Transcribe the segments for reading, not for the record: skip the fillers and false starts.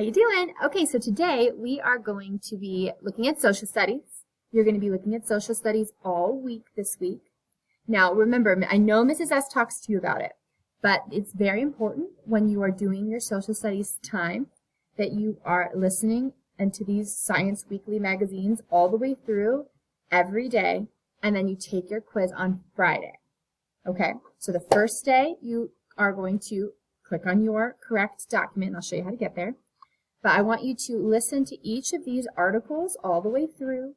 How you doing? Okay, so today we are going to be looking at social studies. You're going to be looking at social studies all week this week. Now, remember, I know Mrs. S talks to you about it, but it's very important when you are doing your social studies time that you are listening into these Science Weekly magazines all the way through every day, and then you take your quiz on Friday. Okay, so the first day you are going to click on your correct document, and I'll show you how to get there. But I want you to listen to each of these articles all the way through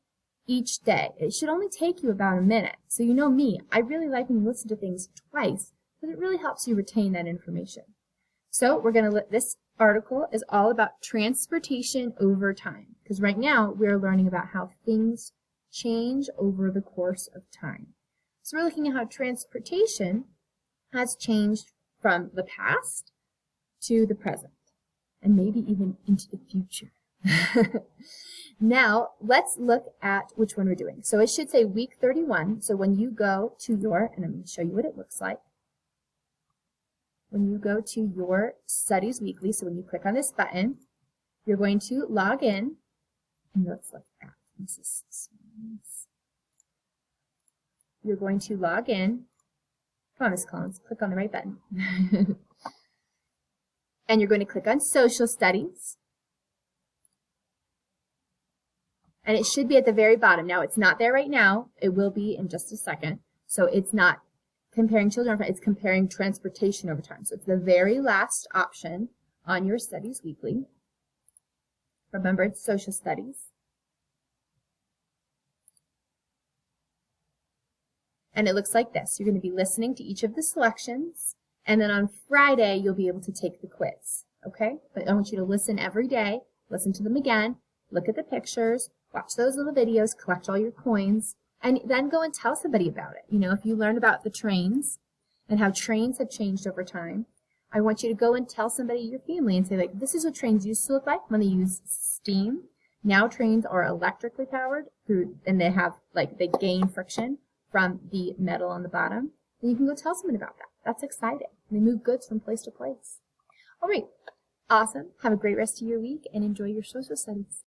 each day. It should only take you about a minute. So you know me, I really like when you listen to things twice because it really helps you retain that information. So we're going to this article is all about transportation over time, because right now we're learning about how things change over the course of time. So we're looking at how transportation has changed from the past to the present, and maybe even into the future. Now, let's look at which one we're doing. So it should say week 31. So when you go to your, and I'm going to show you what it looks like. When you go to your Studies Weekly, so when you click on this button, you're going to log in. And let's look at this. You're going to log in. Come on, Miss Collins, click on the right button. And you're going to click on Social Studies. And it should be at the very bottom. Now, it's not there right now. It will be in just a second. So it's not comparing children, it's comparing transportation over time. So it's the very last option on your Studies Weekly. Remember, it's Social Studies. And it looks like this. You're going to be listening to each of the selections. And then on Friday, you'll be able to take the quiz, okay? But I want you to listen every day, listen to them again, look at the pictures, watch those little videos, collect all your coins, and then go and tell somebody about it. You know, if you learn about the trains and how trains have changed over time, I want you to go and tell somebody in your family and say, like, this is what trains used to look like when they used steam. Now trains are electrically powered and they have, like, they gain friction from the metal on the bottom. And you can go tell someone about that. That's exciting. They move goods from place to place. All right. Awesome. Have a great rest of your week and enjoy your social studies.